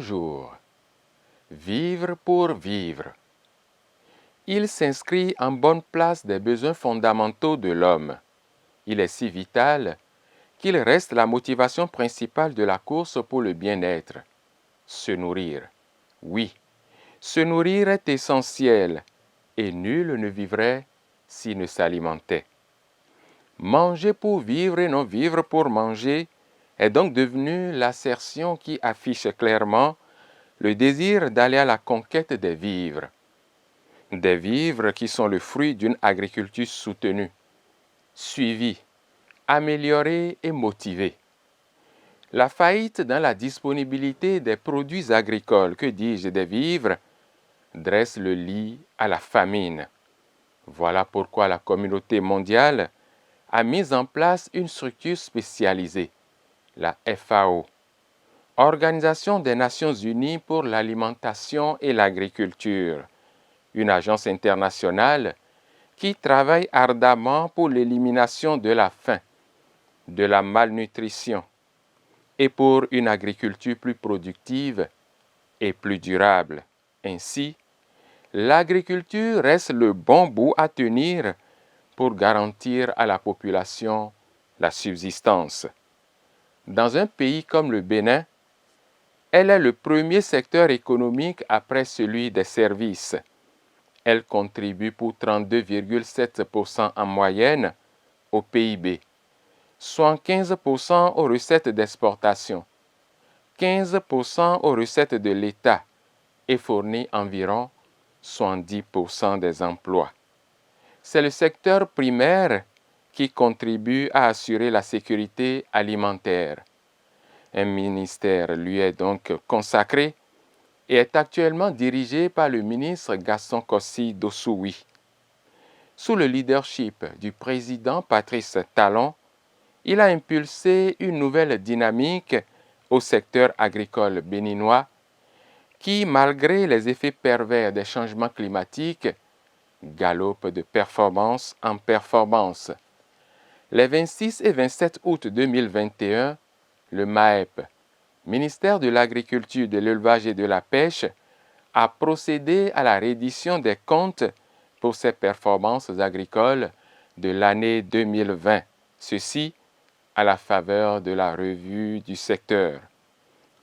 Bonjour. Vivre pour vivre. Il s'inscrit en bonne place des besoins fondamentaux de l'homme. Il est si vital qu'il reste la motivation principale de la course pour le bien-être. Se nourrir. Oui, se nourrir est essentiel et nul ne vivrait s'il ne s'alimentait. Manger pour vivre et non vivre pour manger est donc devenu l'assertion qui affiche clairement le désir d'aller à la conquête des vivres. Des vivres qui sont le fruit d'une agriculture soutenue, suivie, améliorée et motivée. La faillite dans la disponibilité des produits agricoles, que dis-je des vivres, dresse le lit à la famine. Voilà pourquoi la communauté mondiale a mis en place une structure spécialisée, la FAO, Organisation des Nations Unies pour l'alimentation et l'agriculture, une agence internationale qui travaille ardemment pour l'élimination de la faim, de la malnutrition et pour une agriculture plus productive et plus durable. Ainsi, l'agriculture reste le bon bout à tenir pour garantir à la population la subsistance. Dans un pays comme le Bénin, elle est le premier secteur économique après celui des services. Elle contribue pour 32,7% en moyenne au PIB, soit 15% aux recettes d'exportation, 15% aux recettes de l'État et fournit environ 70% des emplois. C'est le secteur primaire qui contribue à assurer la sécurité alimentaire. Un ministère lui est donc consacré et est actuellement dirigé par le ministre Gaston Kossi Dossoui. Sous le leadership du président Patrice Talon, il a impulsé une nouvelle dynamique au secteur agricole béninois qui, malgré les effets pervers des changements climatiques, galope de performance en performance. Les 26 et 27 août 2021, le MAEP, ministère de l'Agriculture, de l'Élevage et de la Pêche, a procédé à la reddition des comptes pour ses performances agricoles de l'année 2020, ceci à la faveur de la revue du secteur.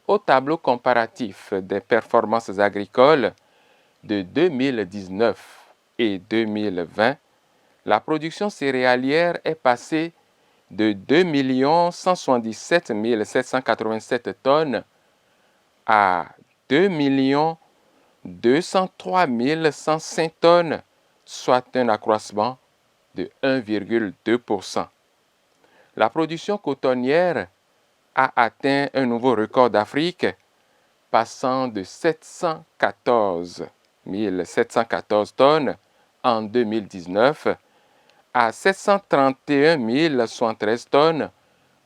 Au tableau comparatif des performances agricoles de 2019 et 2020, la production céréalière est passée de 2 177 787 tonnes à 2 203 105 tonnes, soit un accroissement de 1,2%. La production cotonnière a atteint un nouveau record d'Afrique, passant de 714 714 tonnes en 2019 à 731 073 tonnes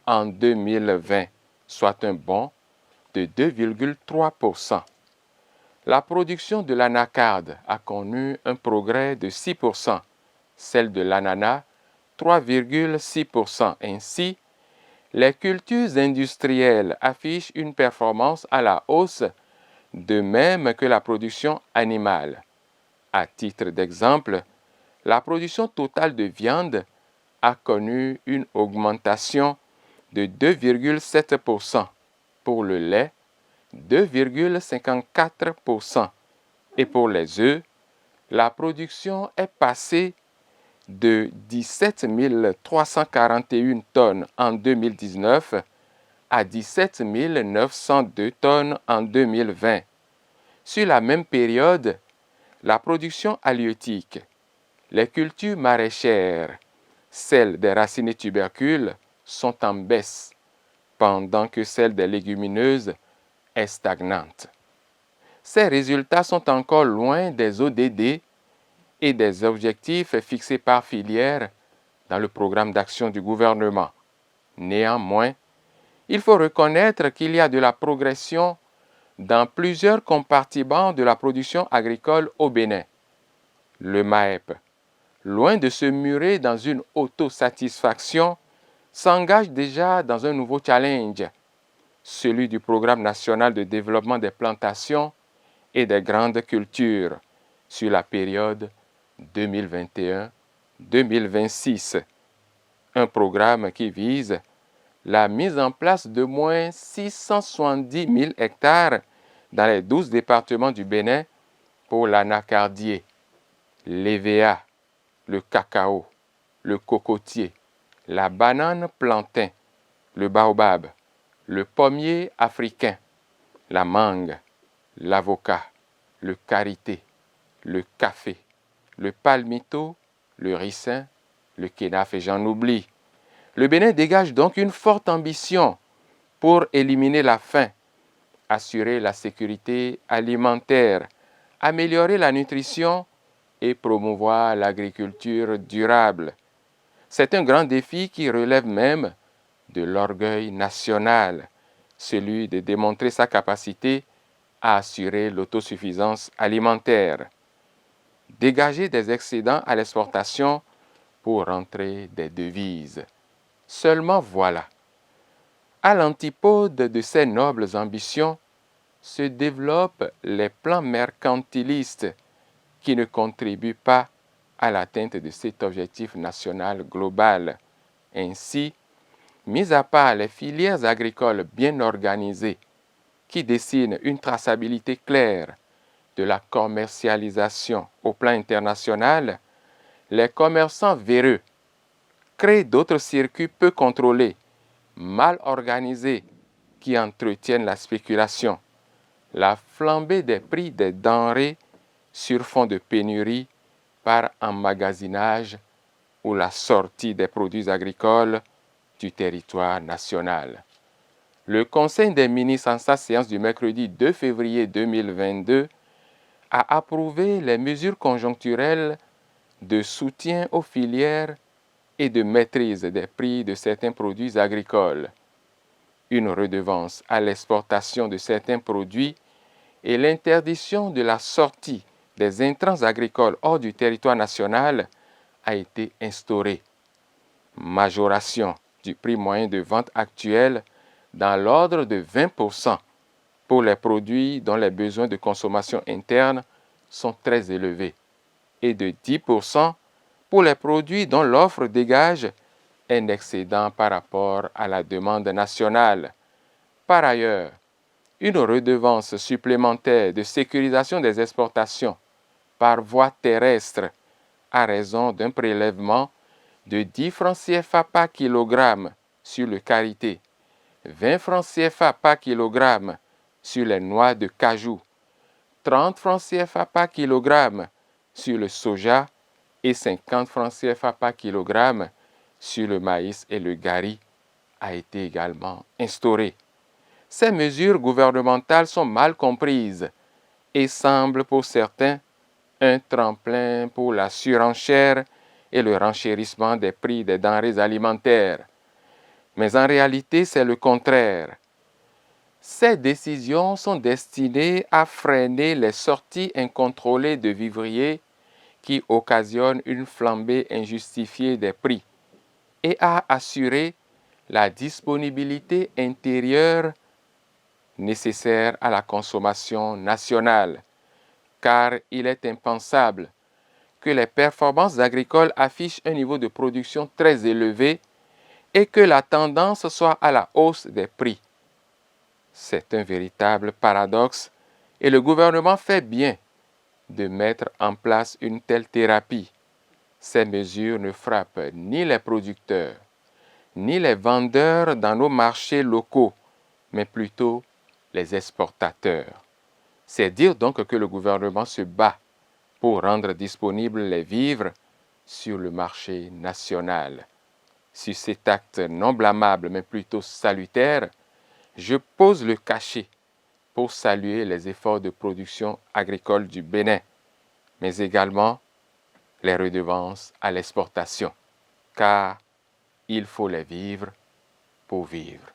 en 2020, soit un bond de 2,3%. La production de l'anacarde a connu un progrès de 6%, celle de l'ananas 3,6%. Ainsi, les cultures industrielles affichent une performance à la hausse, de même que la production animale. À titre d'exemple, la production totale de viande a connu une augmentation de 2,7%, pour le lait 2,54% et pour les œufs, la production est passée de 17 341 tonnes en 2019 à 17 902 tonnes en 2020. Sur la même période, la production halieutique, les cultures maraîchères, celles des racines tubercules, sont en baisse, pendant que celle des légumineuses est stagnante. Ces résultats sont encore loin des ODD et des objectifs fixés par filière dans le programme d'action du gouvernement. Néanmoins, il faut reconnaître qu'il y a de la progression dans plusieurs compartiments de la production agricole au Bénin. Le MAEP, loin de se murer dans une autosatisfaction, s'engage déjà dans un nouveau challenge, celui du Programme national de développement des plantations et des grandes cultures sur la période 2021-2026. Un programme qui vise la mise en place de moins 670 000 hectares dans les 12 départements du Bénin pour l'anacardier, l'EVA, le cacao, le cocotier, la banane plantain, le baobab, le pommier africain, la mangue, l'avocat, le karité, le café, le palmito, le ricin, le kénaf et j'en oublie. Le Bénin dégage donc une forte ambition pour éliminer la faim, assurer la sécurité alimentaire, améliorer la nutrition et promouvoir l'agriculture durable. C'est un grand défi qui relève même de l'orgueil national, celui de démontrer sa capacité à assurer l'autosuffisance alimentaire, dégager des excédents à l'exportation pour rentrer des devises. Seulement voilà, à l'antipode de ces nobles ambitions se développent les plans mercantilistes qui ne contribuent pas à l'atteinte de cet objectif national global. Ainsi, mis à part les filières agricoles bien organisées qui dessinent une traçabilité claire de la commercialisation au plan international, les commerçants véreux créent d'autres circuits peu contrôlés, mal organisés, qui entretiennent la spéculation, la flambée des prix des denrées sur fond de pénurie par emmagasinage ou la sortie des produits agricoles du territoire national. Le Conseil des ministres, en sa séance du mercredi 2 février 2022, a approuvé les mesures conjoncturelles de soutien aux filières et de maîtrise des prix de certains produits agricoles, une redevance à l'exportation de certains produits et l'interdiction de la sortie des intrants agricoles hors du territoire national a été instaurée. Majoration du prix moyen de vente actuel dans l'ordre de 20% pour les produits dont les besoins de consommation interne sont très élevés et de 10% pour les produits dont l'offre dégage un excédent par rapport à la demande nationale. Par ailleurs, une redevance supplémentaire de sécurisation des exportations par voie terrestre à raison d'un prélèvement de 10 francs CFA par kilogramme sur le karité, 20 francs CFA par kilogramme sur les noix de cajou, 30 francs CFA par kilogramme sur le soja et 50 francs CFA par kilogramme sur le maïs et le gari a été également instaurée. Ces mesures gouvernementales sont mal comprises et semblent pour certains un tremplin pour la surenchère et le renchérissement des prix des denrées alimentaires. Mais en réalité, c'est le contraire. Ces décisions sont destinées à freiner les sorties incontrôlées de vivriers qui occasionnent une flambée injustifiée des prix et à assurer la disponibilité intérieure nécessaire à la consommation nationale, car il est impensable que les performances agricoles affichent un niveau de production très élevé et que la tendance soit à la hausse des prix. C'est un véritable paradoxe et le gouvernement fait bien de mettre en place une telle thérapie. Ces mesures ne frappent ni les producteurs, ni les vendeurs dans nos marchés locaux, mais plutôt les exportateurs. C'est dire donc que le gouvernement se bat pour rendre disponibles les vivres sur le marché national. Sur cet acte non blâmable mais plutôt salutaire, je pose le cachet pour saluer les efforts de production agricole du Bénin, mais également les redevances à l'exportation, car il faut les vivre pour vivre.